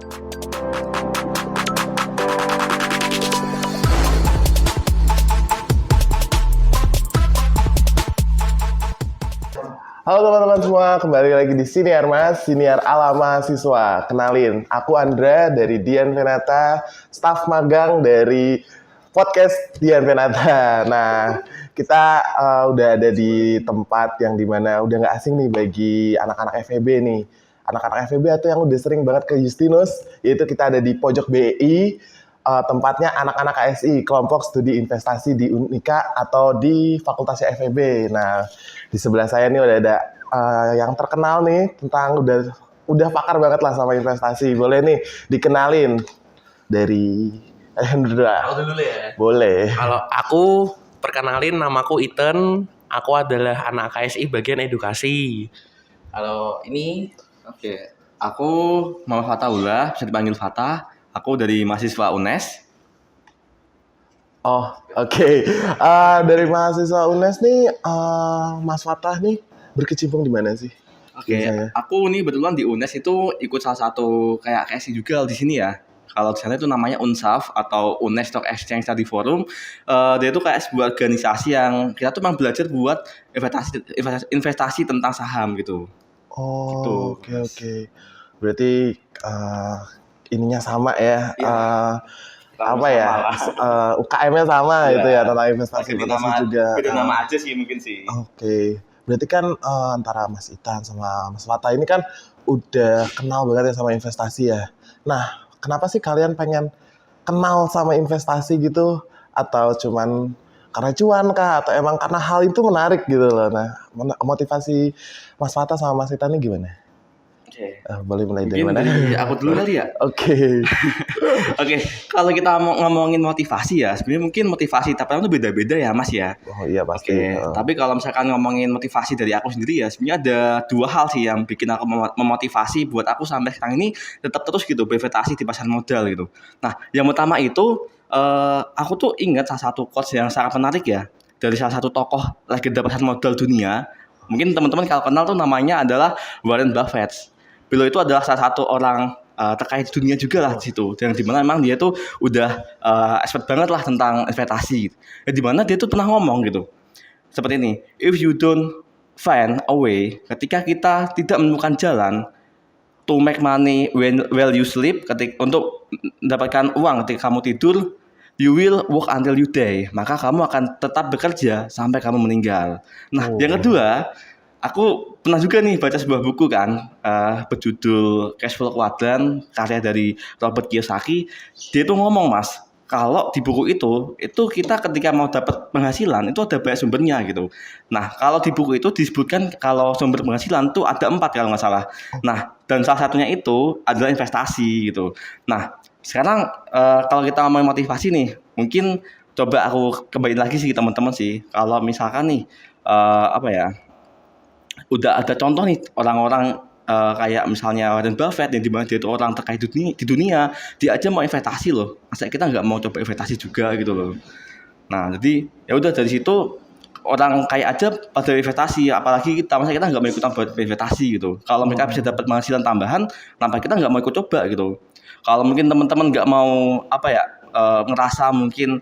Halo teman-teman semua, kembali lagi di Siniar Mas, Siniar ala mahasiswa. Kenalin, aku Andra dari Dian Venata, staf magang dari podcast Dian Venata. Nah, kita udah ada di tempat yang dimana udah nggak asing nih bagi anak-anak FEB nih. Anak-anak FEB atau yang udah sering banget ke Justinus, yaitu kita ada di pojok BI, tempatnya anak-anak KSI, kelompok studi investasi di Unika atau di fakultasnya FEB. Nah, di sebelah saya nih udah ada yang terkenal nih tentang udah pakar banget lah sama investasi. Boleh nih dikenalin dari Hendra. Aku dulu ya. Boleh. Kalau aku perkenalin, namaku Ethan. Aku adalah anak KSI bagian edukasi. Kalau ini, Oke, aku Muhammad Fatahullah, bisa dipanggil Fatah. Aku dari mahasiswa UNES. Oh, oke. Dari mahasiswa UNES nih, Mas Fatah nih berkecimpung di mana sih? Oke, Biasanya. aku nih kebetulan di UNES itu ikut salah satu kayak KSI juga di sini ya. Kalau di sana itu namanya UNSAF atau UNES Stock Exchange Study Forum. Dia itu kayak sebuah organisasi yang kita tuh memang belajar buat investasi tentang saham gitu. Gitu, Oh, oke Mas. oke. Berarti ininya sama ya. Iya. Apa ya? UKM-nya sama Iya. gitu ya tentang investasi juga. Beda nama aja sih mungkin sih. Oke. Berarti kan antara Mas Itan sama Mas Fatah ini kan udah kenal banget ya sama investasi ya. Nah, kenapa sih kalian pengen kenal sama investasi gitu? Atau cuman karena cuan kah? Atau emang karena hal itu menarik gitu loh? Nah, motivasi Mas Fatah sama Mas Itan ini gimana? Oke. Boleh mulai dari Mungkin mana? dari aku dulu kali ya. Oke. Oke, kalau kita ngomongin motivasi ya, sebenarnya mungkin motivasi tapi itu beda-beda ya, Mas ya. Oh iya pasti. Oke, tapi kalau misalkan ngomongin motivasi dari aku sendiri ya, sebenarnya ada dua hal sih yang bikin aku memotivasi buat aku sampai sekarang ini tetap terus gitu berinvestasi di pasar modal gitu. Nah, yang utama itu aku tuh ingat salah satu quotes yang sangat menarik ya dari salah satu tokoh legenda pasar modal dunia. Mungkin teman-teman kalau kenal tuh namanya adalah Warren Buffett. Beliau itu adalah salah satu orang terkait dunia juga lah di situ, yang dimana memang dia tuh udah expert banget lah tentang investasi. Ya, dimana dia tuh pernah ngomong gitu, seperti ini, if you don't find a way, ketika kita tidak menemukan jalan to make money while you sleep, untuk mendapatkan uang ketika kamu tidur, you will work until you die, maka kamu akan tetap bekerja sampai kamu meninggal. Nah, yang kedua, aku pernah juga nih baca sebuah buku kan berjudul Cash Flow Quadrant karya dari Robert Kiyosaki. Dia tuh ngomong, Mas, kalau di buku itu kita ketika mau dapat penghasilan itu ada banyak sumbernya gitu. Nah, kalau di buku itu disebutkan kalau sumber penghasilan tuh ada 4 kalau nggak salah. Nah, dan salah satunya itu adalah investasi gitu. Nah, sekarang kalau kita ngomongin motivasi nih, mungkin coba aku kembali lagi sih teman-teman sih. Kalau misalkan nih apa ya, udah ada contoh nih orang-orang kayak misalnya Warren Buffett yang dimana dia itu orang terkait di dunia, dia aja mau investasi loh. Masa kita nggak mau coba investasi juga gitu loh. Nah, jadi ya udah dari situ orang kaya aja pada investasi, apalagi kita, masa kita nggak mau ikutan buat investasi gitu. Kalau mereka bisa dapat penghasilan tambahan, kenapa kita nggak mau ikut coba gitu. Kalau mungkin teman-teman nggak mau apa ya, ngerasa mungkin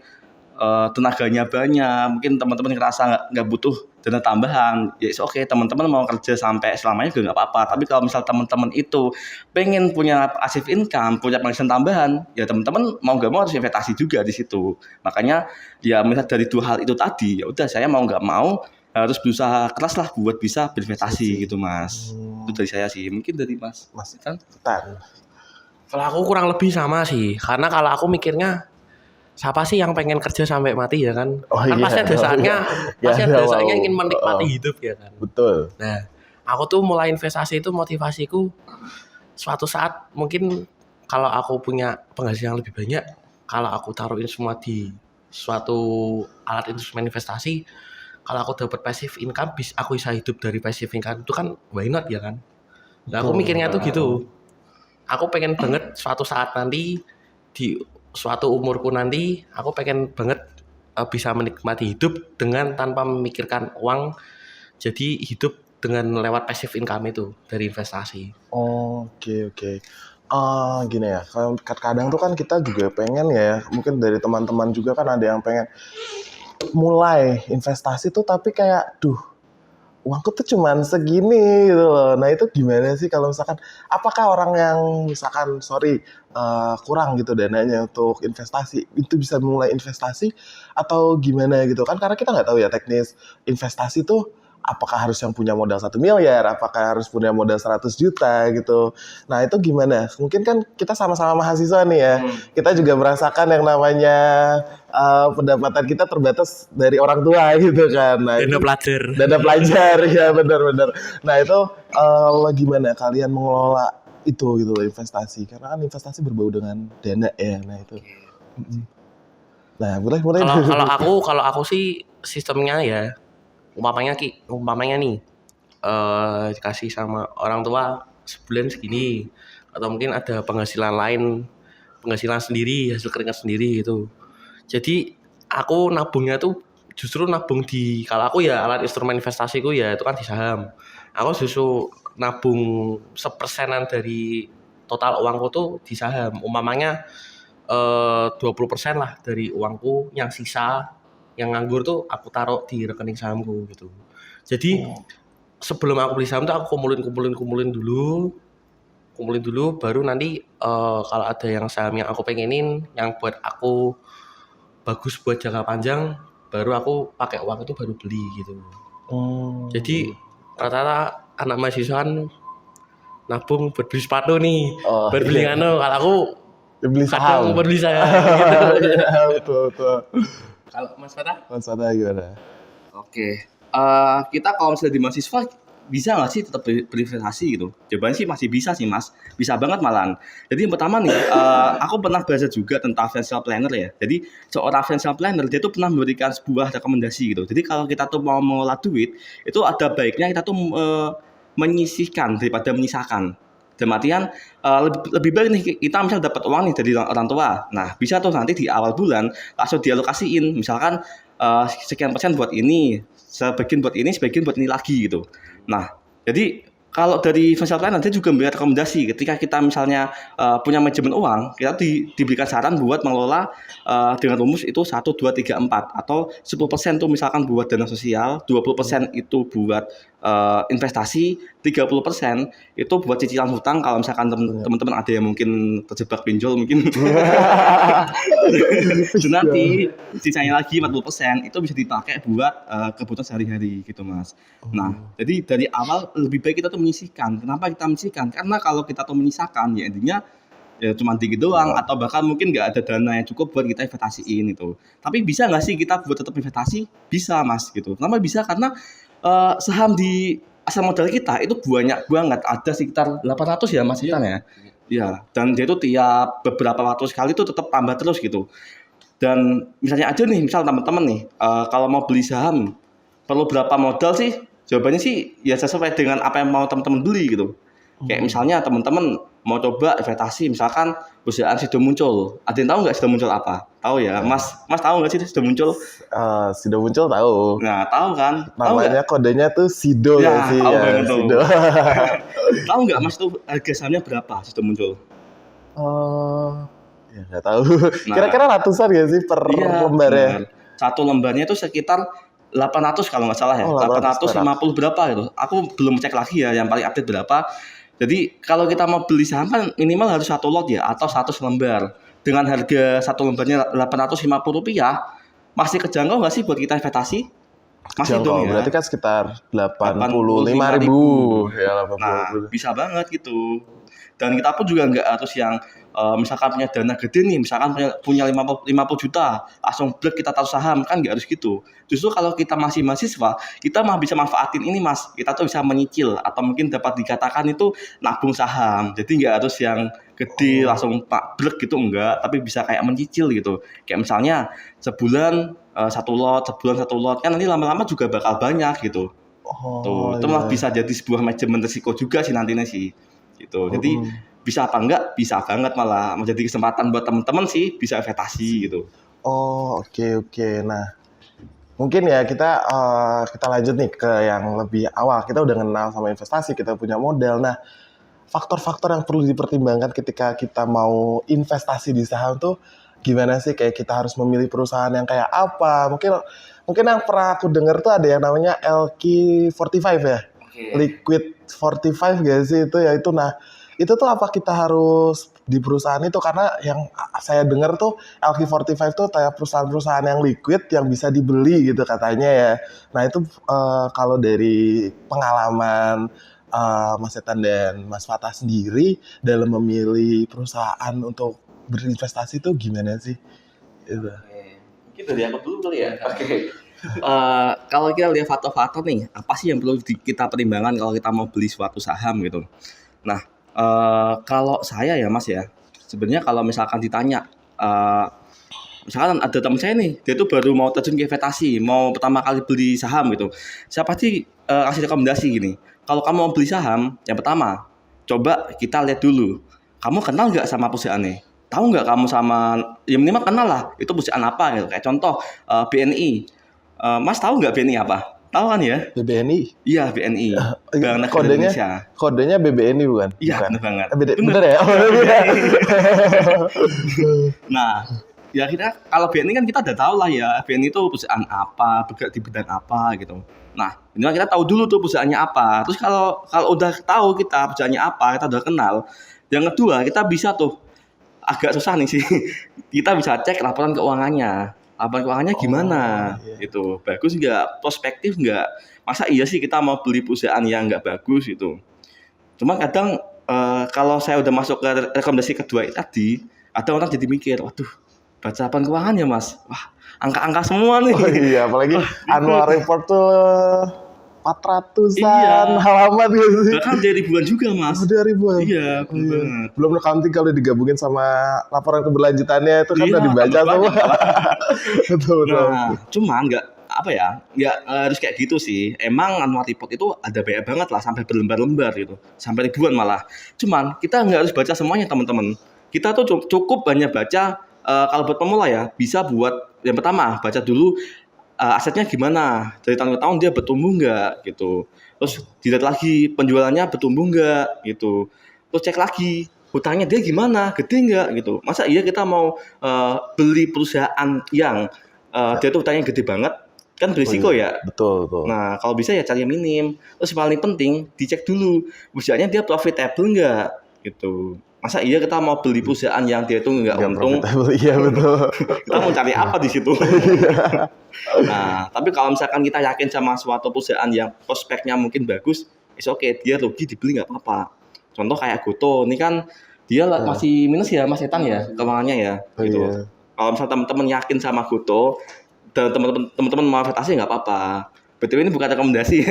tenaganya banyak, mungkin teman-teman ngerasa nggak butuh dana tambahan, ya oke, teman-teman mau kerja sampai selamanya juga nggak apa-apa. Tapi kalau misal teman-teman itu pengen punya passive income, punya penghasilan tambahan, ya teman-teman mau nggak mau harus investasi juga di situ. Makanya ya misal dari dua hal itu tadi, ya udah saya mau nggak mau harus berusaha keras lah buat bisa berinvestasi gitu, Mas. Itu dari saya sih. Mungkin dari Mas kan? Tan. kalau aku kurang lebih sama sih. Karena kalau aku mikirnya, siapa sih yang pengen kerja sampai mati ya kan? Oh Kan iya. pasti ada saatnya, Ya, pasti ada mau. saatnya ingin menikmati hidup ya kan. Betul. Nah, aku tuh mulai investasi itu motivasiku suatu saat mungkin kalau aku punya penghasilan yang lebih banyak, kalau aku taruhin semua di suatu alat instrumen investasi, kalau aku dapat passive income, aku bisa hidup dari passive income itu kan why not ya kan? Nah, aku mikirnya tuh gitu. Aku pengen banget suatu saat nanti di suatu umurku nanti, aku pengen banget bisa menikmati hidup dengan tanpa memikirkan uang. Jadi hidup dengan lewat passive income itu dari investasi. Oke. Gini ya, kadang tuh kan kita juga pengen ya, mungkin dari teman-teman juga kan ada yang pengen mulai investasi tuh tapi kayak, duh, uangku tuh cuman segini gitu loh. Nah itu gimana sih kalau misalkan, apakah orang yang misalkan, sorry, kurang gitu dananya untuk investasi, itu bisa mulai investasi atau gimana gitu kan? Karena kita nggak tahu ya teknis investasi tuh, apakah harus yang punya modal 1 miliar, apakah harus punya modal 100 juta gitu. Nah itu gimana? Mungkin kan kita sama-sama mahasiswa nih ya, kita juga merasakan yang namanya pendapatan kita terbatas dari orang tua gitu kan. Nah Dana itu pelajar. dana pelajar ya, benar-benar. Nah itu gimana kalian mengelola itu gitu loh, investasi, karena kan investasi berbau dengan dana ya. Nah itu, nah boleh mulai Kalau dulu. kalau aku sih sistemnya ya, umpamanya nih dikasih sama orang tua sebulan segini, atau mungkin ada penghasilan lain, penghasilan sendiri, hasil keringat sendiri gitu. Jadi aku nabungnya tuh justru nabung di, kalau aku ya alat instrumen investasiku ya itu kan di saham. Aku justru nabung 1% dari total uangku tuh di saham. Umpamanya 20% lah dari uangku, yang sisa yang nganggur tuh aku taruh di rekening sahamku gitu. Jadi sebelum aku beli saham tuh aku kumpulin dulu baru nanti kalau ada yang saham yang aku pengenin, yang buat aku bagus buat jangka panjang, baru aku pakai uang itu baru beli gitu. Jadi rata-rata anak mahasiswa kan nabung buat beli sepatu nih, Oh buat beli iya, kalau aku beli kadang saham. buat beli saya gitu. Iya betul betul. Kalau Mas Fatah? Mas Ada gimana? Oke. Kita kalau misalnya di mahasiswa bisa nggak sih tetap berinvestasi gitu? Jawabannya sih masih bisa sih mas, bisa banget malahan. Jadi yang pertama nih, aku pernah baca juga tentang financial planner ya. Jadi seorang financial planner dia tuh pernah memberikan sebuah rekomendasi gitu. Jadi kalau kita tuh mau mengelola duit, itu ada baiknya kita tuh menyisihkan daripada menyisakan. Dalam artian lebih baik nih kita misal dapat uang nih dari orang tua. Nah bisa tuh nanti di awal bulan langsung dialokasiin. Misalkan sekian persen buat ini, sebagian buat ini, sebagian buat ini lagi gitu. Nah, jadi kalau dari financial planner dia juga memberikan rekomendasi ketika kita misalnya punya manajemen uang, kita diberikan saran buat mengelola dengan rumus itu 1, 2, 3, 4 atau 10% tuh misalkan buat dana sosial, 20% itu buat investasi, 30% itu buat cicilan hutang kalau misalkan teman-teman ada yang mungkin terjebak pinjol mungkin. Dan nanti sisanya lagi 40% itu bisa dipakai buat kebutuhan sehari-hari gitu mas. Nah jadi dari awal lebih baik kita tuh menyisihkan. Kenapa kita menyisihkan? Karena kalau kita tuh menyisakan ya intinya ya cuma dikit doang atau bahkan mungkin nggak ada dana yang cukup buat kita investasiin itu. Tapi bisa nggak sih kita buat tetap investasi? Bisa mas gitu. Kenapa bisa? Karena saham di asal modal kita itu banyak banget, ada sekitar 800 ya mas Itan ya. Ya, dan dia itu tiap beberapa waktu sekali itu tetap tambah terus gitu. Dan misalnya aja nih, misal teman-teman nih, kalau mau beli saham perlu berapa modal sih? Jawabannya sih ya sesuai dengan apa yang mau teman-teman beli gitu. Kayak misalnya teman-teman mau coba investasi, misalkan perusahaan Sido Muncul. Ada yang tahu nggak Sido Muncul apa? Tahu ya, Mas tahu nggak sih Sido Muncul? Sudah muncul tahu. Nah, tahu kan? Tahu nggak? Namanya kodenya tuh Sido Ya, ya sih tahu ya, banget tuh. Sido. Tahu nggak Mas tuh harga sahamnya berapa Sido Muncul? Ya nggak tahu. Nah, Kira-kira ratusan ya sih per iya, lembarnya? benar. Satu lembarnya itu sekitar 800 kalau nggak salah ya. Oh, 800 850 berapa gitu. Aku belum cek lagi ya yang paling update berapa. Jadi kalau kita mau beli saham kan minimal harus satu lot ya atau 100 lembar. Dengan harga satu lembarnya Rp850, masih kejangkau nggak sih buat kita investasi? Masih dong Jangkau, ya. berarti kan sekitar 85.000 ya, Nah, 80.000. bisa banget gitu. Dan kita pun juga nggak harus yang misalkan punya dana gede nih, misalkan punya 50 juta, langsung blek kita taruh saham, kan nggak harus gitu. Justru kalau kita masih mahasiswa, kita mah bisa manfaatin ini mas, kita tuh bisa menyicil atau mungkin dapat dikatakan itu nabung saham. Jadi nggak harus yang gede langsung pak blek gitu enggak, tapi bisa kayak mencicil gitu. Kayak misalnya sebulan satu lot, kan nanti lama-lama juga bakal banyak gitu. Tuh, itu malah Iya. bisa jadi sebuah manajemen risiko juga sih nantinya sih. Gitu. Jadi bisa apa enggak? Bisa banget malah menjadi kesempatan buat teman-teman sih bisa investasi gitu. Oke. Nah, mungkin ya kita lanjut nih ke yang lebih awal. Kita udah kenal sama investasi, kita punya modal. Nah, faktor-faktor yang perlu dipertimbangkan ketika kita mau investasi di saham tuh gimana sih? Kayak kita harus memilih perusahaan yang kayak apa? Mungkin yang pernah aku dengar tuh ada yang namanya LQ45 ya. Liquid 45 gak sih itu ya itu. Nah, itu tuh apa kita harus di perusahaan itu? Karena yang saya dengar tuh LQ45 tuh kayak perusahaan-perusahaan yang liquid yang bisa dibeli gitu katanya ya. Nah, itu kalau dari pengalaman Mas Etan dan Mas Fatah sendiri dalam memilih perusahaan untuk berinvestasi itu gimana sih? Itu. Mungkin dari aku dulu kali ya. Oke. Kalau kita lihat faktor-faktor nih, apa sih yang perlu kita pertimbangkan kalau kita mau beli suatu saham gitu. Nah, kalau saya ya Mas ya, sebenarnya kalau misalkan ditanya, misalkan ada teman saya nih, dia tuh baru mau terjun ke investasi, mau pertama kali beli saham gitu. Saya pasti kasih rekomendasi gini, kalau kamu mau beli saham, yang pertama, coba kita lihat dulu, kamu kenal nggak sama perusahaannya? Tahu nggak kamu sama, ya minimal kenal lah, itu perusahaan apa gitu. Kayak contoh BNI. Mas tahu nggak BNI apa? Tahu kan ya? BBNI? Iya BNI. Bank Negara Indonesia. Kodenya BBNI bukan? Iya benar banget. Bener ya? Oh, Nah, ya kita kalau BNI kan kita udah tahu lah ya, BNI itu perusahaan apa, bergerak di bidang apa gitu. Nah, ini kita tahu dulu tuh perusahaannya apa. Terus kalau udah tahu kita perusahaannya apa, kita udah kenal. Yang kedua, kita bisa tuh agak susah nih sih. Kita bisa cek laporan keuangannya. Laporan keuangannya gimana? Gitu. Bagus nggak? Prospektif nggak? Masa iya sih kita mau beli perusahaan yang nggak bagus gitu. Cuma kadang kalau saya udah masuk ke rekomendasi kedua tadi, ada orang jadi mikir, waduh, baca laporan keuangan ya Mas, wah angka-angka semua nih. Oh iya, apalagi annual report tuh 400-an Iya. halaman gitu sih. Bahkan dari ribuan juga Mas. Udah ribuan. Iya, bener banget. Belum accounting kalau digabungin sama laporan keberlanjutannya itu kan Iya, udah dibaca tambah semua. banyak, Pak. Betul. Nah, cuman nggak harus kayak gitu sih. Emang annual report itu ada banyak banget lah, sampai berlembar-lembar gitu, sampai ribuan malah. Cuman kita nggak harus baca semuanya teman-teman. Kita tuh cukup banyak baca. Kalau buat pemula ya, bisa buat yang pertama baca dulu asetnya gimana, dari tahun ke tahun dia bertumbuh nggak gitu. Terus dilihat lagi penjualannya bertumbuh nggak gitu. Terus cek lagi hutangnya dia gimana, gede nggak gitu. Masa iya kita mau beli perusahaan yang dia tuh hutangnya gede banget, kan berisiko ya. Betul. Nah kalau bisa ya cari yang minim. Terus paling penting dicek dulu perusahaannya dia profitable nggak gitu. Masa iya kita mau beli perusahaan yang dia itu nggak untung? Iya betul. Kita mau cari apa di situ? Nah, tapi kalau misalkan kita yakin sama suatu perusahaan yang prospeknya mungkin bagus, okay, dia rugi dibeli nggak apa-apa. Contoh kayak Goto, ini kan dia masih minus ya Mas Etan ya, keuangannya ya. Gitu. Iya. Kalau misalnya teman-teman yakin sama Goto dan teman-teman mau investasi nggak apa-apa. Betul, ini bukan rekomendasi.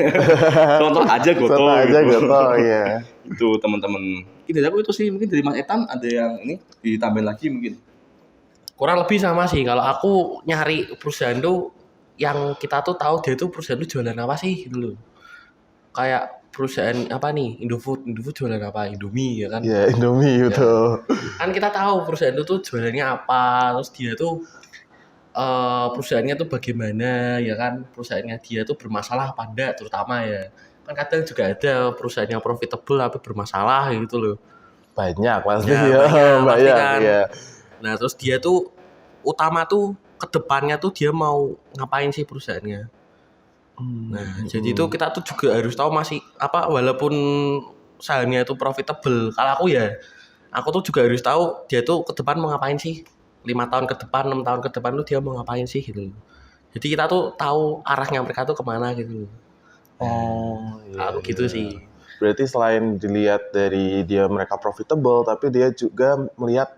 Contoh aja Goto. Contoh aja Goto, iya. Itu teman-teman. Ini dari aku itu sih, mungkin dari Mas Etan ada yang ini ditambahin lagi mungkin. Kurang lebih sama sih. Kalau aku nyari perusahaan tuh yang kita tuh tahu dia tuh perusahaan tuh jualan apa sih gitu loh. Kayak perusahaan apa nih, Indofood jualan apa? Indomie ya kan? Iya, Indomie betul. Kan kita tahu perusahaan itu tuh jualannya apa, terus dia tuh perusahaannya tuh bagaimana ya kan, perusahaannya dia tuh bermasalah apa enggak terutama ya. Kan kadang juga ada perusahaan yang profitable tapi bermasalah gitu loh. Banyak pasti Ya, ya. pasti kan. Iya. Nah terus dia tuh utama tuh kedepannya tuh dia mau ngapain sih perusahaannya. Nah jadi itu kita tuh juga harus tahu masih apa, walaupun sahamnya itu profitable, kalau aku tuh juga harus tahu dia tuh ke depan mau ngapain sih, 5 tahun ke depan, 6 tahun ke depan tuh dia mau ngapain sih gitu. Jadi kita tuh tahu arahnya mereka tuh kemana gitu. Aku gitu sih. Berarti selain dilihat dari dia mereka profitable, tapi dia juga melihat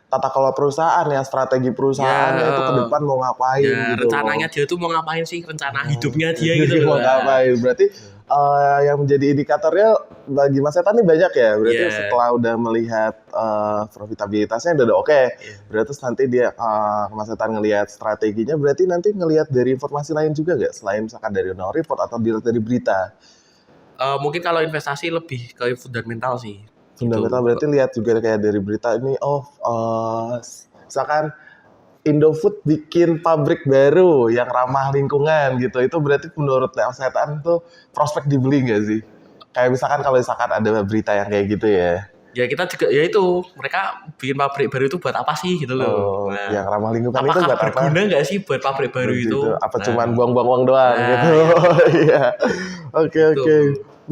tata kelola perusahaan ya, strategi perusahaannya itu ke depan mau ngapain Ya, gitu. rencananya dia tuh mau ngapain sih, rencana hidupnya dia gitu Mau loh. ngapain? Berarti yang menjadi indikatornya bagi Mas Etan nih banyak ya. Berarti Iya. setelah udah melihat profitabilitasnya udah oke. Berarti nanti dia Mas Etan ngelihat strateginya, berarti nanti ngelihat dari informasi lain juga nggak, selain misalkan dari annual report atau dilihat dari berita? Mungkin kalau investasi lebih ke fundamental sih. Fundamental Gitu. berarti lihat juga kayak dari berita ini, misalkan Indofood bikin pabrik baru yang ramah lingkungan gitu, itu berarti menurut Mas Etan tuh prospek dibeli nggak sih? Kayak misalkan kalau misalkan ada berita yang kayak gitu ya. Ya kita juga ya itu mereka bikin pabrik baru itu buat apa sih gitu loh. Oh, yang ramah lingkungan itu apakah buat apa? berguna nggak sih buat pabrik baru itu? Apa cuman buang-buang uang doang Nah, gitu? Iya. Oke Gitu. oke.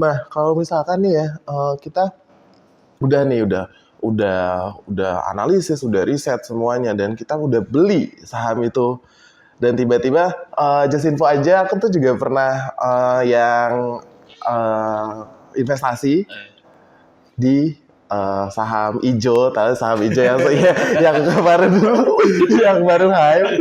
Nah kalau misalkan nih ya kita udah nih udah analisis, udah riset semuanya dan kita udah beli saham itu dan tiba-tiba just info aja aku tuh juga pernah yang investasi di saham ijo, tahu saham ijo yang yang kemarin yang baru hype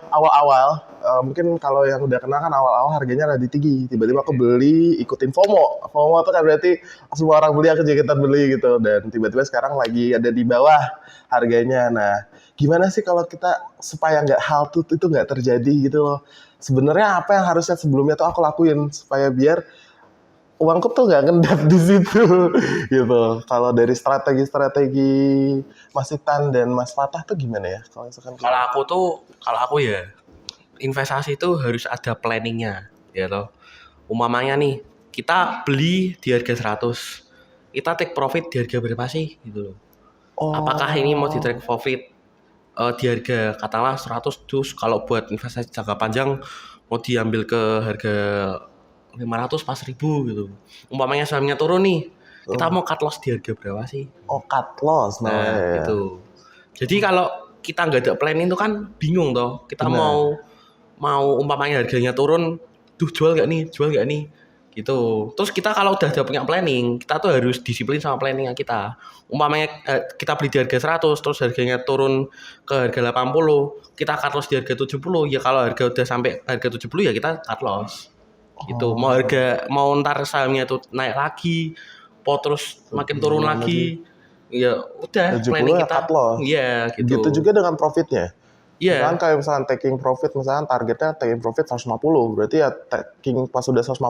awal-awal. Mungkin kalau yang udah kenal kan awal-awal harganya rada tinggi. Tiba-tiba aku beli, ikutin FOMO. FOMO itu kan berarti semua orang beli, aku juga ikutan beli gitu. Dan tiba-tiba sekarang lagi ada di bawah harganya. Nah, gimana sih kalau kita supaya nggak hal itu nggak terjadi gitu loh? Sebenarnya apa yang harusnya sebelumnya tuh aku lakuin supaya biar uangku tuh nggak ngendap di situ gitu. Kalau dari strategi Mas Itan dan Mas Fatah tuh gimana ya? Kalau misalkan Kalau aku ya investasi itu harus ada planningnya, ya toh. Umpamanya nih kita beli di harga 100, kita take profit di harga berapa sih gitu loh. Apakah ini mau di take profit di harga katakanlah 100 dus, kalau buat investasi jangka panjang mau diambil ke harga 500 pas 1000 gitu. Umpamanya sahamnya turun nih, kita mau cut loss di harga berapa sih? cut loss Nah, namanya ya. gitu. Jadi kalau kita nggak ada planning itu kan bingung toh. Kita Benar. mau umpamanya harganya turun, jual nggak nih, gitu. Terus kita kalau udah ada punya planning, kita tuh harus disiplin sama planningnya kita. Umpamanya kita beli di harga 100, terus harganya turun ke harga 80, kita cut loss di harga 70, ya kalau harga udah sampai harga 70 ya kita cut loss. Gitu. Mau ntar sahamnya tuh naik lagi, terus makin turun lagi. Ya udah 70 planning ya kita. cut loss. Iya, gitu. Gitu juga dengan profitnya. Iya. Misalkan taking profit, misalkan targetnya taking profit 150, berarti ya taking pas udah 150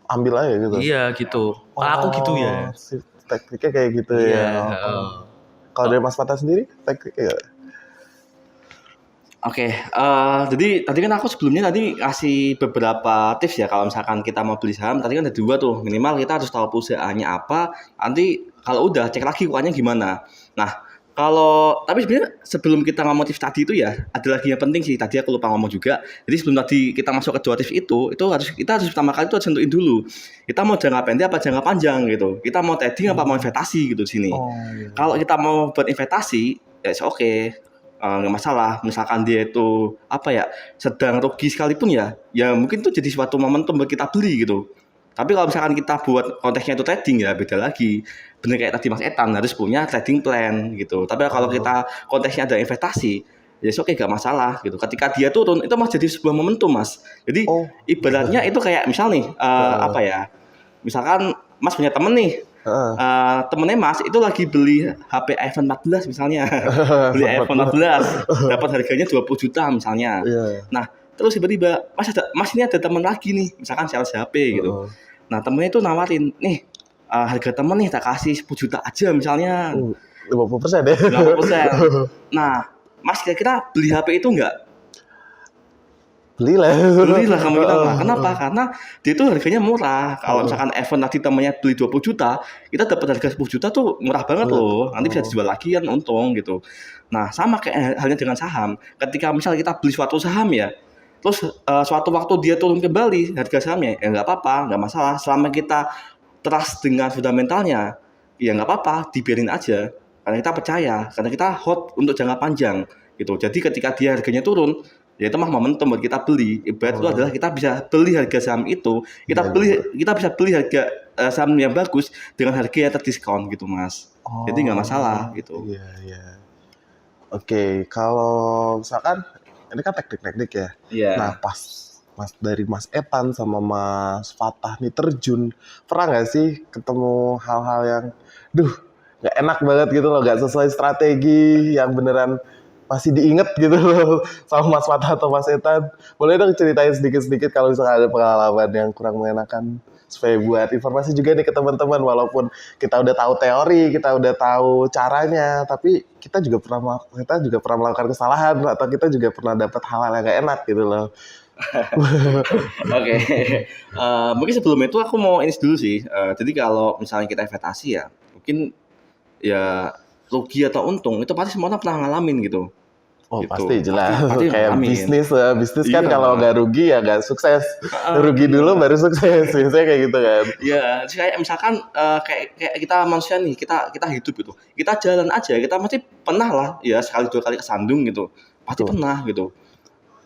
ambil aja gitu. Iya gitu. Kalau aku gitu ya. Tekniknya kayak gitu Iya. ya. Kalau dari Mas Fatah sendiri, tekniknya Oke, jadi tadi kan aku sebelumnya tadi kasih beberapa tips ya kalau misalkan kita mau beli saham. Tadi kan ada 2 tuh, minimal kita harus tahu perusahaannya apa. Nanti kalau udah cek lagi keuangannya gimana. Nah, tapi sebenarnya sebelum kita ngomong tips tadi itu ya ada lagi yang penting sih. Tadi aku lupa ngomong juga. Jadi sebelum tadi kita masuk ke 2 tips itu kita harus pertama kali itu harus tentuin dulu. Kita mau jangka pendek apa jangka panjang gitu. Kita mau trading apa mau investasi gitu di sini. iya. Kalau kita mau buat investasi, ya oke. Nggak masalah, misalkan dia itu sedang rugi sekalipun ya mungkin itu jadi suatu momentum buat kita beli gitu. Tapi kalau misalkan kita buat konteksnya itu trading ya beda lagi. Bener kayak tadi Mas Etan harus punya trading plan gitu. Tapi kalau kita konteksnya ada investasi ya oke gak masalah gitu. Ketika dia turun itu masih jadi sebuah momentum Mas. Jadi ibaratnya itu kayak misal nih misalkan Mas punya temen nih. Temennya Mas itu lagi beli HP iPhone 14 misalnya. Beli iPhone 14 dapat harganya 20 juta misalnya. Nah terus tiba-tiba Mas ini ada teman lagi nih misalkan sales HP gitu. Nah temennya itu nawarin nih harga temen nih tak kasih 10 juta aja misalnya 50% ya. 50%. Nah Mas kira-kira beli HP itu enggak? Belilah kamu kita mah. Kenapa? Karena dia itu harganya murah. Kalau misalkan iPhone tadi temannya beli 20 juta, kita dapat harga 10 juta tuh murah banget loh. Nanti bisa dijual lagi kan untung gitu. Nah, sama kayak halnya dengan saham. Ketika misalnya kita beli suatu saham ya, terus suatu waktu dia turun kembali harga sahamnya, ya nggak apa-apa, nggak masalah. Selama kita trust dengan fundamentalnya, ya nggak apa-apa, dibiarin aja. Karena kita percaya, karena kita hot untuk jangka panjang gitu. Jadi ketika dia harganya turun, ya itu mah momentum buat kita beli. Ibarat itu adalah kita bisa beli harga saham itu, kita bisa beli harga saham yang bagus dengan harga yang terdiskon gitu Mas. Jadi nggak masalah gitu. Iya. Oke, kalau misalkan ini kan teknik-teknik ya. Iya. Nah pas dari Mas Etan sama Mas Fatah nih terjun, pernah nggak sih ketemu hal-hal yang nggak enak banget gitu loh, nggak sesuai strategi yang beneran masih diinget gitu loh sama Mas Fatah atau Mas Etan? Boleh dong ceritain sedikit-sedikit kalau misalnya ada pengalaman yang kurang mengenakan supaya buat informasi juga nih ke teman-teman, walaupun kita udah tahu teori, kita udah tahu caranya, tapi kita juga pernah melakukan kesalahan atau kita juga pernah dapat hal-hal yang gak enak gitu loh. Oke. Mungkin sebelum itu aku mau ini dulu sih. Jadi kalau misalnya kita investasi ya, mungkin ya rugi atau untung itu pasti semua orang pernah ngalamin gitu. Oh Gitu. pasti jelas. Pasti Kayak ngalamin. bisnis kan Iya. kalau nggak rugi ya nggak sukses. Rugi dulu baru sukses. Biasanya kayak gitu kan. Iya, kayak misalkan kayak kita manusia nih, kita hidup gitu. Kita jalan aja, kita pasti pernah lah ya sekali dua kali kesandung gitu. Pasti Betul. pernah gitu.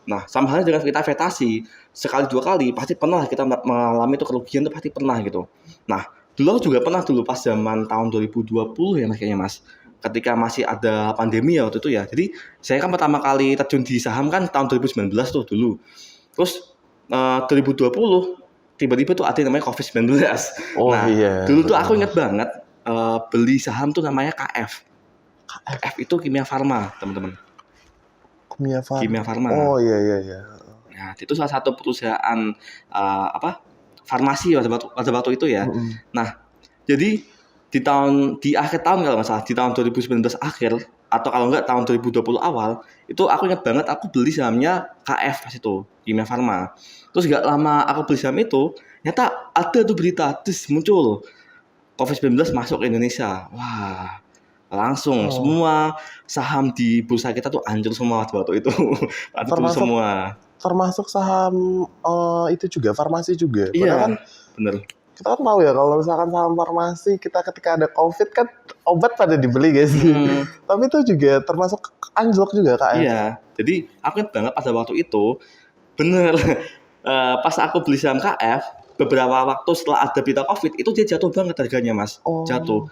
Nah, sama halnya dengan kita investasi, sekali dua kali pasti pernah lah kita mengalami itu kerugian itu pasti pernah gitu. Nah, dulu aku juga pernah dulu pas zaman tahun 2020 ya Mas kayaknya Mas. Ketika masih ada pandemi ya waktu itu ya. Jadi saya kan pertama kali terjun di saham kan tahun 2019 tuh dulu. Terus 2020 tiba-tiba tuh ada yang namanya COVID-19. Oh Nah, iya. dulu tuh betul. aku ingat banget beli saham tuh namanya KF. KF itu Kimia Farma, teman-teman. Kimia Farma. Oh iya. Nah, itu salah satu perusahaan farmasi pada waktu itu ya. Mm-mm. Nah, jadi di akhir tahun kalau nggak salah, di tahun 2019 akhir atau kalau nggak tahun 2020 awal, itu aku ingat banget aku beli sahamnya KF pas itu, Kimia Farma. Terus nggak lama aku beli saham itu, ternyata ada tuh berita, terus muncul COVID-19 masuk ke Indonesia. Wah, langsung semua saham di bursa kita tuh hancur semua waktu itu. Hancur Termasuk- semua. Termasuk saham itu juga farmasi juga. Padahal Iya, kan bener. kita kan tahu ya kalau misalkan saham farmasi kita ketika ada COVID kan obat pada dibeli guys. Hmm. Tapi itu juga termasuk anjlok juga Kak. Iya, jadi aku ingat banget pada waktu itu, bener, pas aku beli saham KF, beberapa waktu setelah ada berita COVID, itu dia jatuh banget harganya Mas, Oh. jatuh.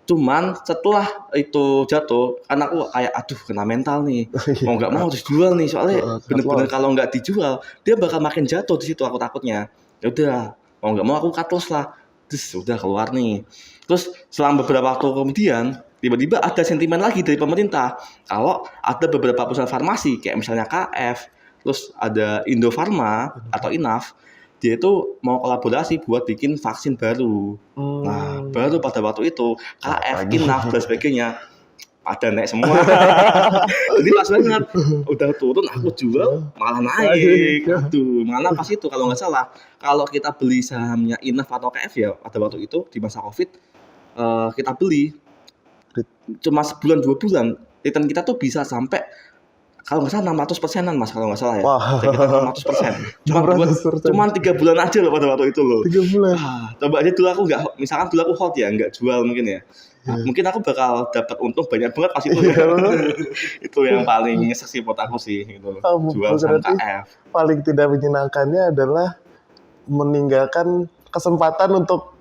Cuman setelah itu jatuh, kan aku kayak aduh kena mental nih, mau nggak mau harus jual nih, soalnya Cut bener-bener loss. kalau nggak dijual, dia bakal makin jatuh di situ aku takutnya. Ya udah, mau nggak mau aku cut loss lah, terus udah keluar nih. Terus selang beberapa waktu kemudian, tiba-tiba ada sentimen lagi dari pemerintah kalau ada beberapa perusahaan farmasi kayak misalnya KF, terus ada Indofarma atau Inaf, dia itu mau kolaborasi buat bikin vaksin baru. Nah, baru pada waktu itu KF, Lagi. Inaf dan sebagainya pada naik semua. Jadi pas banget udah turun aku jual malah naik. Aduh, mana pas itu kalau nggak salah kalau kita beli sahamnya Inaf atau KF ya pada waktu itu di masa Covid kita beli cuma sebulan 2 bulan return kita tuh bisa sampai kalau nggak salah 600%-an Mas kalau nggak salah ya. Wah. Sekitar 600%. Cuma 3 bulan aja loh pada waktu itu loh. 3 bulan. Coba aja dulu aku nggak, misalkan dulu aku hold ya, nggak jual mungkin ya. Nah, mungkin aku bakal dapat untung banyak banget pas itu. Itu yang paling nyesek sih buat aku sih gitu. Jual saham Berarti KF. paling tidak menyenangkannya adalah meninggalkan kesempatan untuk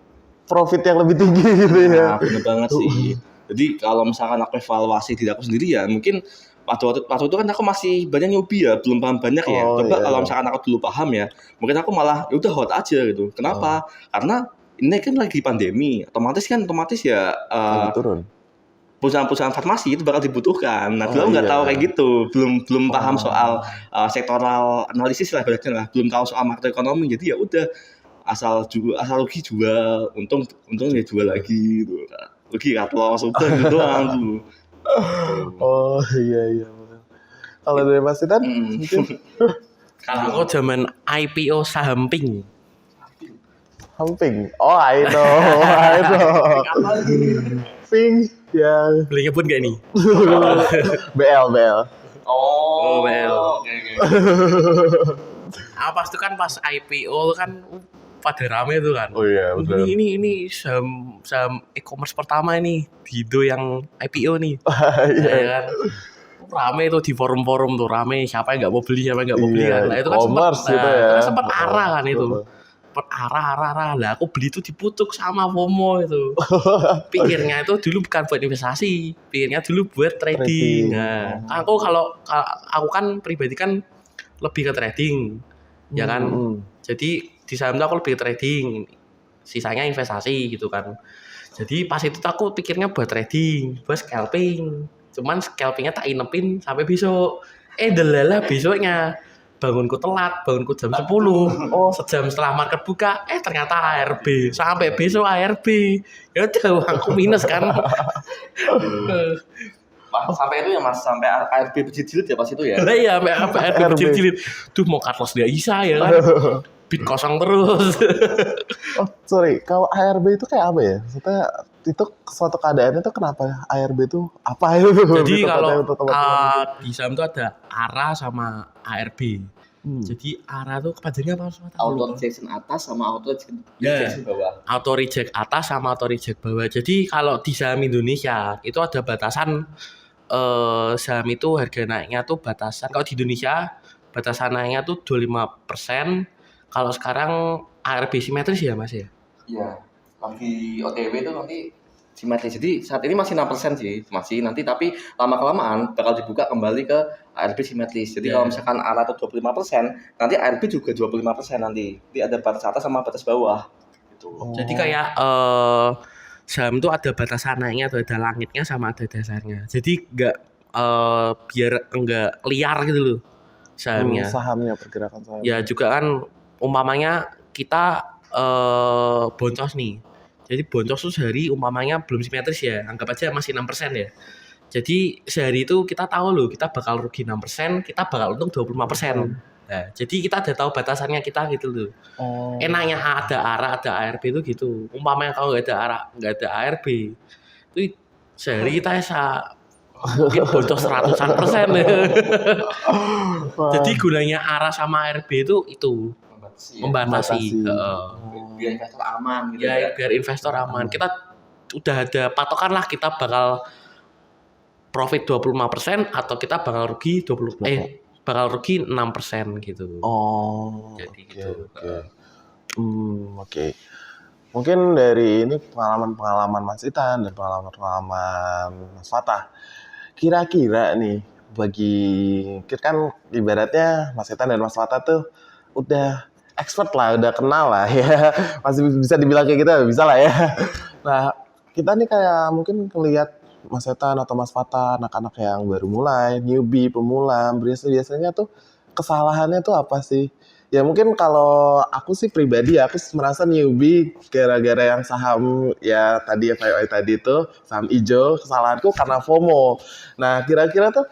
profit yang lebih tinggi gitu ya. Nah, bener banget sih. Jadi kalau misalkan aku evaluasi diri aku sendiri ya, mungkin waktu itu kan aku masih banyak newbie ya, belum paham banyak ya. Oh, Coba iya. kalau misalkan aku dulu paham ya, mungkin aku malah ya udah hot aja gitu. Kenapa? Karena ini kan lagi pandemi, otomatis ya Lagi turun. perusahaan-perusahaan farmasi itu bakal dibutuhkan. Nah, dulu Oh, nggak iya. tahu kayak gitu, belum paham soal sektoral analisis lah berarti lah, belum tahu soal makroekonomi. Jadi ya udah asal rugi jual, untung ya jual lagi gitu. Rugi cut loss udah gitu doang dulu. Oh iya. Betul. Kalau dari Mas Titan mungkin Kalau aku zaman IPO saham Pink. Hamping. Oh, I know. Pink yang Boleh nyebut gak nih? BL. Oh, well. Oke. Pas itu kan pas IPO kan pada rame tuh kan. Oh iya, betul. Ini saham e-commerce pertama ini Dido yang IPO nih. Iya. Ya kan. Rame tuh di forum-forum tuh rame siapa yang nggak mau beli siapa yang nggak mau beli kan. Nah, itu kan e-commerce gitu ya. sempat arah kan itu. Sempat arah. Lah aku beli itu dipucuk sama FOMO itu. Pikirnya itu dulu bukan buat investasi, pikirnya dulu buat trading. Nah, aku kan pribadi kan lebih ke trading. Ya kan. Jadi di saham itu aku lebih ke trading. Sisanya investasi gitu kan. Jadi pas itu aku pikirnya buat trading, buat scalping. Cuman scalpingnya tak inepin sampai besok. Delala besoknya bangunku jam 10. Oh, sejam setelah market buka, ternyata ARB. Sampai besok ARB. Ya udah uangku minus kan. Sampai itu ya Mas, sampai ARB berjilid ya pas itu ya. Lah iya, sampai ARB jilid. Duh mau cut loss dia Isa ya kan. Bit kosong terus. Oh, sorry. Kalau ARB itu kayak apa ya? Maksudnya itu suatu keadaan itu kenapa ARB itu apa itu? Jadi Bisa kalau tanya untuk teman-teman. di saham itu ada ARA sama ARB. Jadi ARA itu kepanjangannya apa Mas? Auto rejection atas sama auto rejection Ya. bawah. Auto reject atas sama auto reject bawah. Jadi kalau di saham Indonesia itu ada batasan saham itu harga naiknya tuh batasan. Kalau di Indonesia batasan naiknya tuh 25%. Kalau sekarang ARB simetris ya Mas ya? Iya. Lagi OTW itu nanti simetris. Jadi saat ini masih 6% sih, masih nanti tapi lama-kelamaan bakal dibuka kembali ke ARB simetris. Jadi Ya. kalau misalkan ARA itu 25%, nanti ARB juga 25% nanti. Jadi ada batas atas sama batas bawah. Gitu. Jadi kayak saham itu ada batasan naiknya, ada langitnya sama ada dasarnya. Jadi nggak biar enggak liar gitu loh sahamnya. Sahamnya, pergerakan saham. Ya juga kan umpamanya kita boncos nih. Jadi boncos tuh sehari umpamanya belum simetris ya, anggap aja masih 6% ya. Jadi sehari itu kita tahu loh kita bakal rugi 6%, kita bakal untung 25%. Nah, jadi kita udah tahu batasannya kita gitu loh. Oh. Enaknya ada ARA, ada ARB itu gitu. Umpamanya kalau nggak ada ARA, nggak ada ARB, itu sehari kita bisa mungkin boncos 100%. Wah. Jadi gunanya ARA sama ARB itu membatasi. Biar investor aman gitu Ya, biar investor aman. Kita udah ada patokan lah kita bakal profit 25% atau kita bakal rugi bakal rugi 6% gitu. Oh. Jadi oke, gitu. Oke. Oke. Mungkin dari ini pengalaman-pengalaman Mas Itan dan pengalaman-pengalaman Mas Fatah. Kira-kira nih kan ibaratnya Mas Itan dan Mas Fatah tuh udah expert lah, udah kenal lah ya. Masih bisa dibilang kayak gitu, bisa lah ya. Nah, kita nih kayak mungkin ngelihat Mas Itan atau Mas Fatah, anak-anak yang baru mulai, newbie, pemula, biasanya tuh kesalahannya tuh apa sih? Ya mungkin kalau aku sih pribadi aku merasa newbie gara-gara yang saham ya tadi FYI tadi itu saham hijau, kesalahanku karena FOMO. Nah kira-kira tuh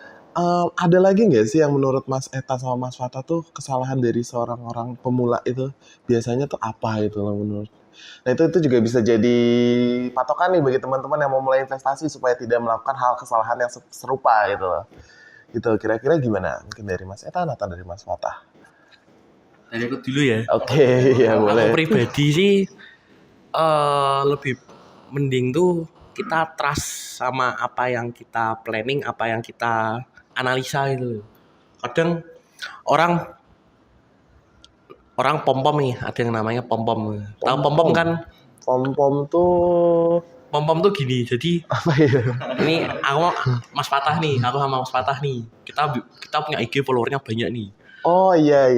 ada lagi nggak sih yang menurut Mas Eta sama Mas Fatah tuh kesalahan dari seorang orang pemula itu biasanya tuh apa gitu loh menurut? Nah itu juga bisa jadi patokan nih bagi teman-teman yang mau mulai investasi supaya tidak melakukan hal kesalahan yang serupa gitu loh. Gitu kira-kira gimana? Mungkin dari Mas Eta atau dari Mas Fatah? Dari aku dulu ya. Oke, ya boleh. Aku pribadi sih lebih mending tuh kita trust sama apa yang kita planning, apa yang kita analisa gitu. Kadang orang pom-pom nih, ada yang namanya pom-pom. Tahu pom-pom kan? Pom-pom tuh Pom-pom tuh gini, jadi apa ya? ini aku Mas Fatah nih, aku sama Mas Fatah nih. Kita punya IG followernya banyak nih. Oh iya.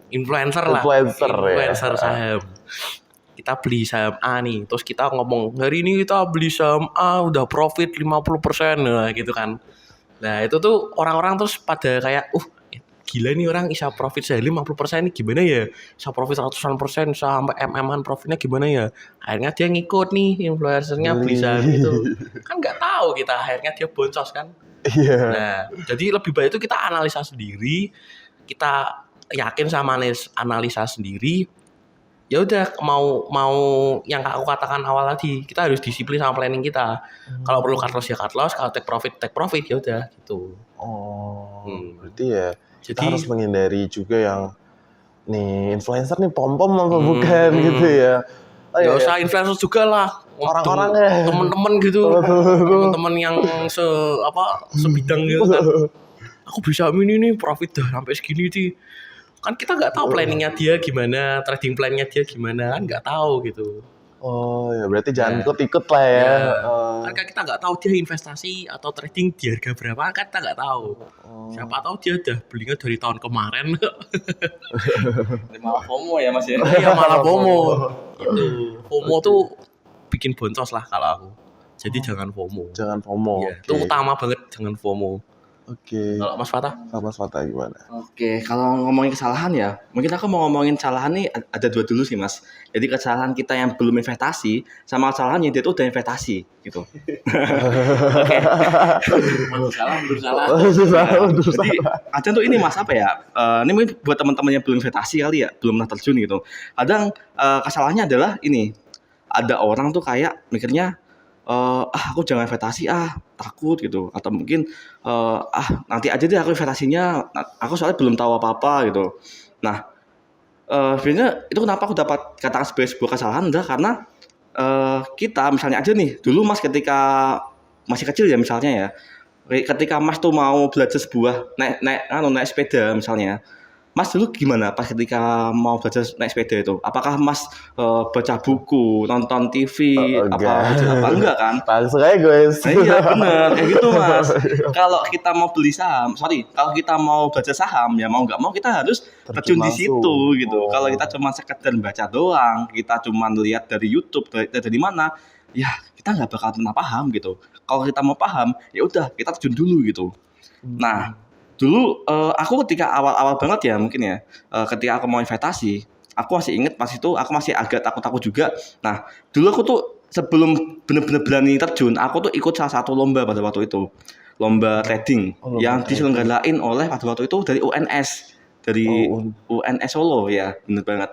Influencer lah. Influencer ya. Saham. Kita beli saham A nih, terus kita ngomong hari ini kita beli saham A udah profit 50%, nah gitu kan. Nah itu tuh orang-orang terus pada kayak gila nih orang bisa profit sehari 50% ini gimana ya, bisa profit 100% sampai MM-an profitnya gimana ya. Akhirnya dia ngikut nih influencernya beli saham itu. Kan nggak tahu kita, akhirnya dia boncos kan. Iya. Nah jadi lebih baik itu kita analisa sendiri, kita yakin sama analisa sendiri. Ya udah mau yang aku katakan awal tadi, kita harus disiplin sama planning kita. Kalau perlu cut loss ya cut loss, kalau take profit ya udah gitu. Berarti ya kita Jadi harus menghindari juga yang nih influencer nih pom-pom apa bukan gitu ya. Gak usah influencer juga lah, orang-orangnya temen-temen gitu, temen-temen yang sebidang gitu kan. Aku bisa ini nih profit dah sampai segini sih. Kan kita nggak tahu planningnya dia gimana, trading plannya dia gimana, kan nggak tahu gitu. Oh ya berarti jangan ikut-ikut lah ya. Kan kita nggak tahu dia investasi atau trading di harga berapa, kan kita nggak tahu. Siapa tahu dia udah belinya dari tahun kemarin. Malah FOMO ya Mas ya. Iya malah FOMO. Itu FOMO tuh bikin boncos lah kalau aku. Jadi jangan FOMO. Jangan FOMO. Ya, itu utama banget, jangan FOMO. Oke. Kalau Mas Fatah? Sama Mas Fata gimana? Oke, kalau ngomongin kesalahan ya, mungkin aku mau ngomongin kesalahan nih ada dua dulu sih Mas. Jadi kesalahan kita yang belum investasi sama kesalahan yang dia tuh udah investasi gitu. Oke. Bersalah. Jadi ada tuh ini Mas apa ya? Ini mungkin buat teman-teman yang belum investasi kali ya, belum pernah terjun gitu. Kadang kesalahannya adalah ini, ada orang tuh kayak mikirnya aku jangan investasi takut gitu, atau mungkin nanti aja deh aku investasinya, aku soalnya belum tahu apa-apa gitu. Nah, sebenarnya itu kenapa aku dapat katakan sebagai sebuah kesalahan adalah karena kita misalnya aja nih dulu Mas ketika masih kecil ya misalnya ya, ketika Mas tuh mau belajar sebuah naik sepeda misalnya, Mas dulu gimana pas ketika mau belajar naik sepeda itu? Apakah Mas baca buku, nonton TV, enggak kan? Langsung aja guys. Nah, iya bener, kayak gitu Mas. Kalau kita mau beli saham, kalau kita mau belajar saham ya mau nggak mau kita harus terjun di situ gitu. Kalau kita cuma sekedar baca doang, kita cuma lihat dari YouTube, dari mana, ya kita nggak bakal pernah paham gitu. Kalau kita mau paham, ya udah kita terjun dulu gitu. Nah, dulu aku ketika awal-awal banget ya mungkin ya, ketika aku mau investasi, aku masih inget pas itu aku masih agak takut-takut juga. Nah, dulu aku tuh sebelum bener-bener berani terjun, aku tuh ikut salah satu lomba pada waktu itu. Lomba trading yang diselenggarain oleh pada waktu itu dari UNS. Dari UNS Solo ya, bener banget.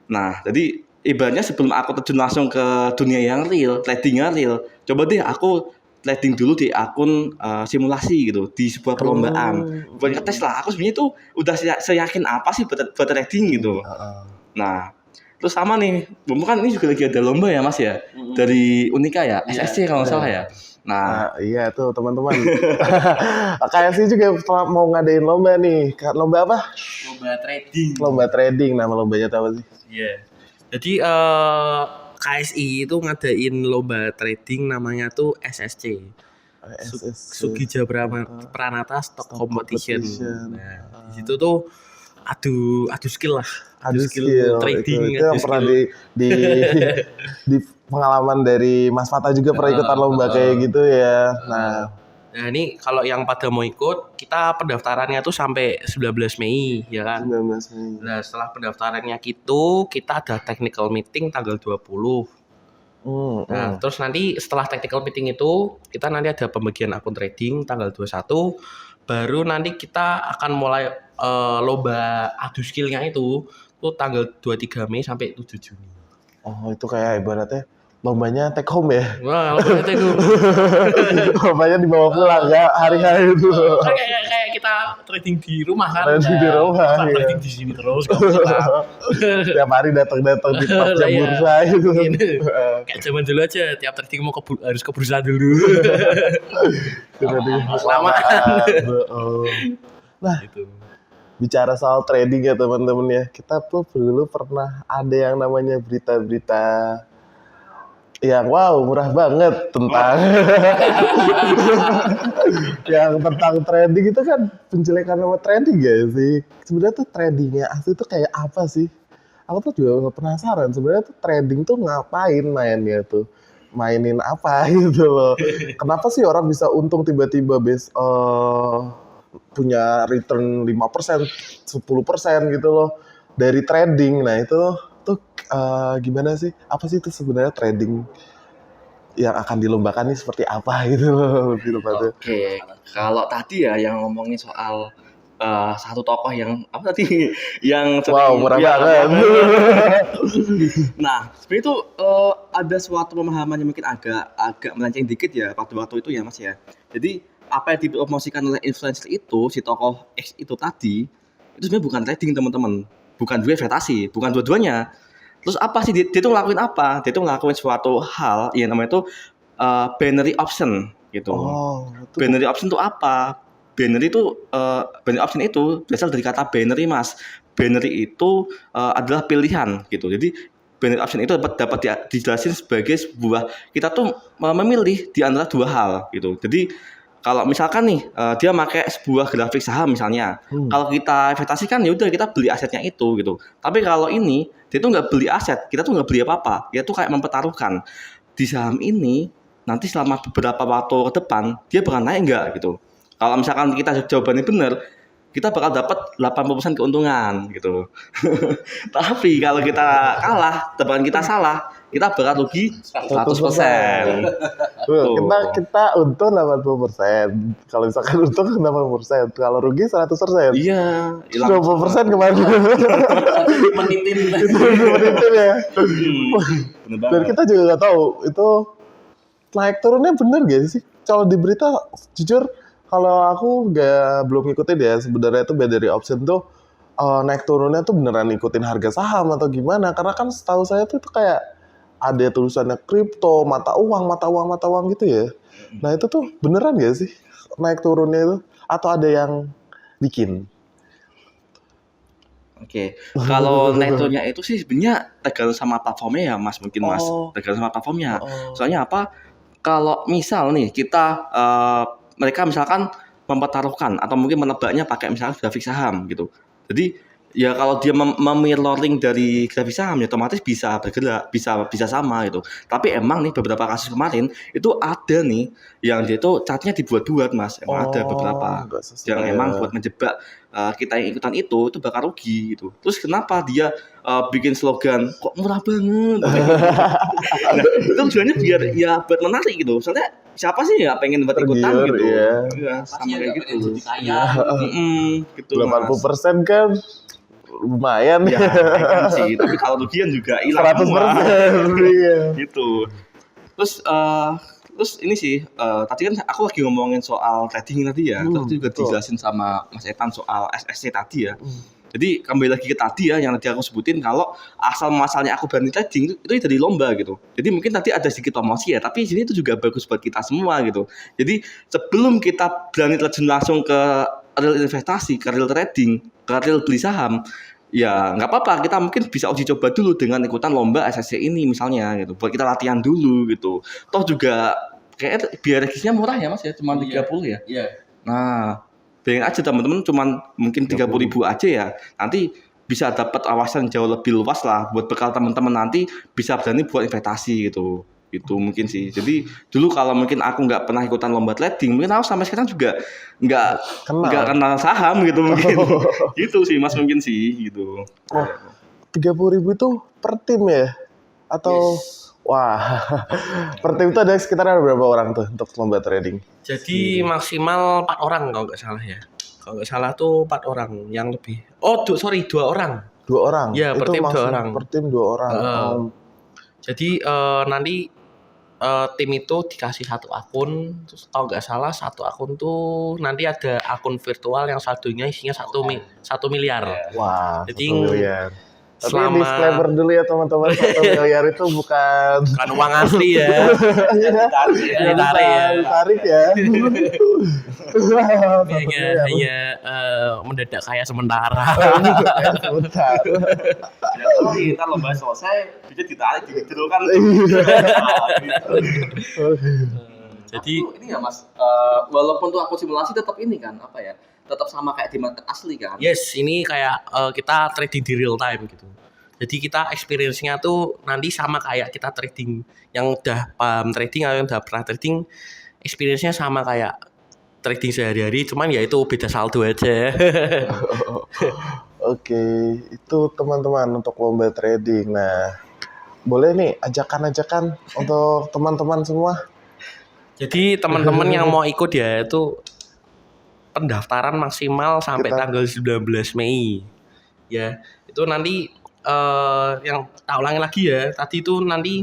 Nah, jadi ibaratnya sebelum aku terjun langsung ke dunia yang real, trading yang real, coba deh aku trading dulu di akun simulasi gitu di sebuah perlombaan. Buat ngetes lah, aku sebenarnya tuh udah seyakin apa sih buat trading gitu. Nah, terus sama nih, kan ini juga lagi ada lomba ya Mas ya, dari Unika ya, SSC kalau nggak salah ya. Nah, iya tuh teman-teman. KSI juga mau ngadain lomba nih. Lomba apa? Lomba trading. Lomba trading, nama lombanya apa sih? Iya. Jadi KSI itu ngadain lomba trading namanya tuh SSC. Sugija Pranata Stock Competition. Nah, di situ tuh adu skill lah. Adu skill trading. Itu yang pernah di pengalaman dari Mas Fata juga pernah ikutan lomba kayak gitu ya. Nah ini kalau yang pada mau ikut, kita pendaftarannya tuh sampai 19 Mei ya kan. 19 Mei. Nah setelah pendaftarannya gitu, kita ada technical meeting tanggal 20. Nah terus nanti setelah technical meeting itu, kita nanti ada pembagian akun trading tanggal 21. Baru nanti kita akan mulai lomba adu skillnya itu tuh tanggal 23 Mei sampai 7 Juni. Oh itu kayak ibaratnya lombanya take home ya? Wah, lombanya take home. Lombanya dibawa pulang ya hari-hari itu. Kayak kita trading di rumah kan. Trading di rumah. Trading di sini terus gak apa-apa. Tiap hari datang-datang di pasca bursa itu. Kayak zaman dulu aja, tiap trading mau harus ke bursa dulu. Kelamaan. Nah, bicara soal trading ya teman-teman ya, kita tuh dulu pernah ada yang namanya berita-berita yang murah banget tentang yang tentang trading itu kan penjelekan nama trading ya sih. Sebenarnya tuh tradingnya asli tuh kayak apa sih? Aku tuh juga penasaran sebenarnya tuh trading tuh ngapain mainnya tuh. Mainin apa gitu loh. Kenapa sih orang bisa untung tiba-tiba punya return 5%, 10% gitu loh dari trading. Nah itu tuh gimana sih? Apa sih itu sebenarnya trading yang akan dilombakan ini seperti apa gitu loh? Oke, kalau tadi ya yang ngomongin soal satu tokoh yang apa tadi yang murah banget. Nah, sebenarnya itu ada suatu pemahaman yang mungkin agak melenceng dikit ya pada waktu itu ya Mas ya. Jadi apa yang dipromosikan oleh influencer itu si tokoh X itu tadi itu sebenarnya bukan trading teman-teman, bukan juga investasi, bukan dua-duanya. Terus apa sih dia tuh ngelakuin apa? Dia tuh ngelakuin suatu hal yang namanya itu binary option gitu. Binary option itu apa? Binary option itu berasal dari kata binary Mas. Binary itu adalah pilihan gitu. Jadi binary option itu dapat dijelasin sebagai sebuah kita tuh memilih di antara dua hal gitu. Jadi kalau misalkan nih dia pakai sebuah grafik saham misalnya, kalau kita investasi kan ya udah kita beli asetnya itu gitu. Tapi kalau ini dia tuh nggak beli aset, kita tuh nggak beli apa-apa, dia tuh kayak mempertaruhkan di saham ini nanti selama beberapa waktu ke depan dia bakal naik nggak gitu. Kalau misalkan kita jawabannya benar, kita bakal dapat 80% keuntungan gitu. Tapi kalau kita kalah, tebakan kita salah, kita bakal rugi 100%. Kita untung 80%. Kalau misalkan untung 80%, kalau rugi 100%. Iya, 20% kemarin. Menitin. Menitin ya. Bener Dan banget. kita juga nggak tahu itu naik turunnya bener gak sih? Kalau di berita jujur kalau aku belum ngikutin ya sebenarnya itu beda dari option tuh naik turunnya tuh beneran ngikutin harga saham atau gimana? Karena kan setahu saya tuh itu kayak ada tulisannya kripto, mata uang gitu ya. Nah itu tuh beneran gak sih naik turunnya itu? Atau ada yang bikin? Oke, kalau nettonya itu sih sebenarnya tergantung sama platformnya ya Mas, mungkin Mas. Tergantung sama platformnya. Soalnya apa? Kalau misal nih kita mereka misalkan mempertaruhkan atau mungkin menebaknya pakai misalkan grafik saham gitu. Jadi ya kalau dia mirroring dari grafik saham ya otomatis bisa bergerak, bisa sama gitu. Tapi emang nih beberapa kasus kemarin itu ada nih yang dia itu chartnya dibuat-buat Mas. Emang ada beberapa yang emang buat menjebak kita yang ikutan itu bakal rugi gitu. Terus kenapa dia bikin slogan kok murah banget? Nah, itu tujuannya biar ya buat menarik gitu. Soalnya siapa sih ya pengen buat ikutan Tergiur, gitu? iya. Ya, sama kayak gitu. Jadi kaya. Gitu. Mas. 80% kan lumayan Ya, kan sih. Tapi kalau rugian juga hilang 100%. semua. Iya. Gitu. Terus ini sih tadi kan aku lagi ngomongin soal trading tadi ya. Terus juga dijelasin sama Mas Etan soal SSC tadi ya. Jadi kembali lagi ke tadi ya yang tadi aku sebutin kalau asal muasalnya aku berani trading itu dari lomba gitu. Jadi mungkin tadi ada sedikit promosi ya, tapi sini itu juga bagus buat kita semua gitu. Jadi sebelum kita berani terjun langsung ke real investasi, ke real trading, ke real beli saham, ya nggak apa-apa, kita mungkin bisa uji coba dulu dengan ikutan lomba SSC ini misalnya gitu. Buat kita latihan dulu gitu. Toh juga kayak biaya registrasinya murah ya Mas ya, cuma 30 ya. Iya. Nah, bayangin aja teman-teman cuman mungkin 30.000 aja ya. Nanti bisa dapat wawasan jauh lebih luas lah buat bekal teman-teman nanti bisa berani buat investasi gitu. Itu mungkin sih. Jadi dulu kalau mungkin aku nggak pernah ikutan lomba trading, mungkin aku sampai sekarang juga nggak kenal saham gitu mungkin. Gitu sih Mas mungkin sih gitu. 30.000 itu per tim ya? Atau wah, per tim itu ada sekitar berapa orang tuh untuk lomba trading? Jadi maksimal 4 orang kalau nggak salah ya. Kalau nggak salah tuh 4 orang yang lebih. Oh, 2 orang. 2 orang? Ya, per itu tim 2 orang. Per tim 2 orang. Jadi nanti tim itu dikasih 1 akun, terus kalau nggak salah 1 akun tuh nanti ada akun virtual yang satunya isinya 1 miliar. Wah, Jadi 1 miliar. Tapi selama disclaimer dulu ya teman-teman, 1 miliar itu bukan uang asli ya. Ditarik ya. hanya mendadak kaya sementara. Sebentar. Kita lomba selesai, bisa ditarik gitu kan. Jadi ini ya Mas, walaupun tuh aku simulasi tetap ini kan apa ya? Tetap sama kayak di market asli kan. yes, ini kayak kita trading di real time gitu. Jadi kita experience-nya tuh nanti sama kayak kita trading yang udah paham trading atau yang udah pernah trading, experience-nya sama kayak trading sehari-hari, cuman ya itu beda saldo aja. Oke, itu teman-teman untuk lomba trading. Nah, boleh nih ajakan-ajakan untuk teman-teman semua. Jadi teman-teman yang mau ikut ya itu pendaftaran maksimal sampai tanggal 19 Mei. Ya, itu nanti yang tak ulangi lagi ya. Tadi itu nanti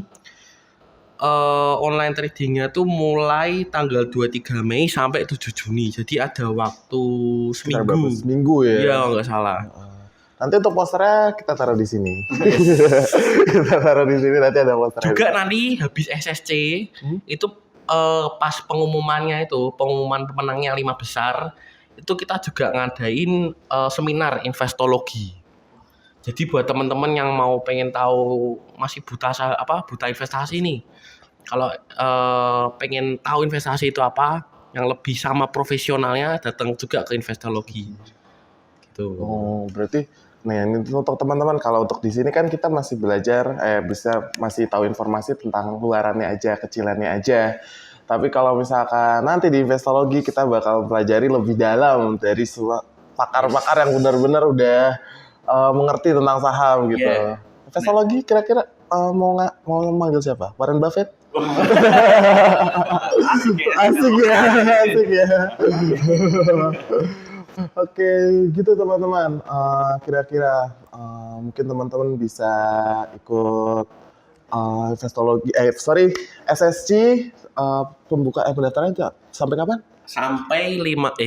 online tradingnya tuh mulai tanggal 23 Mei sampai 7 Juni. Jadi ada waktu seminggu. Seminggu ya? Iya, nggak salah. Nanti untuk posternya kita taruh di sini. Kita taruh di sini nanti ada posternya. Juga nanti habis SSC itu pas pengumuman pemenangnya 5 besar, itu kita juga ngadain seminar investologi. Jadi buat teman-teman yang mau pengen tahu masih buta investasi nih, kalau pengen tahu investasi itu apa, yang lebih sama profesionalnya datang juga ke investologi. Gitu. Oh, berarti ini untuk teman-teman kalau untuk di sini kan kita masih belajar, masih tahu informasi tentang luarannya aja, kecilannya aja. Tapi kalau misalkan nanti di investologi kita bakal pelajari lebih dalam dari pakar-pakar yang benar-benar udah mengerti tentang saham gitu. Iya. Investologi kira-kira mau manggil siapa? Warren Buffett? Asik ya, asik ya. Oke, gitu teman-teman. Kira-kira mungkin teman-teman bisa ikut SSC pendaftaran sampai kapan? Sampai 15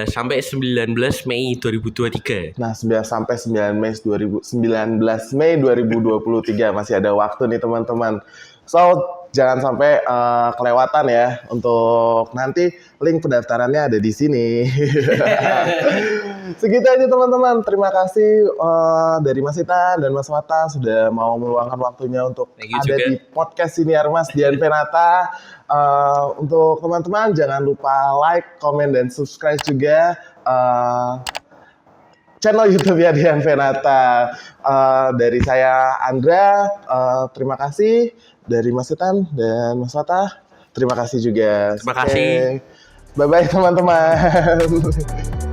sampai 19 Mei 2023. Nah, sampai 19 Mei 2023 masih ada waktu nih teman-teman. So, jangan sampai kelewatan ya untuk nanti link pendaftarannya ada di sini. Segitu aja teman-teman. Terima kasih dari Mas Ita dan Mas Wata sudah mau meluangkan waktunya untuk ada juga di podcast Siniar Mas Dian Venata. Untuk teman-teman jangan lupa like, komen, dan subscribe juga channel YouTube-nya Dian Venata. Dari saya Andra, terima kasih. Dari Mas Itan dan Mas Wata, terima kasih juga. Terima kasih. Bye-bye teman-teman.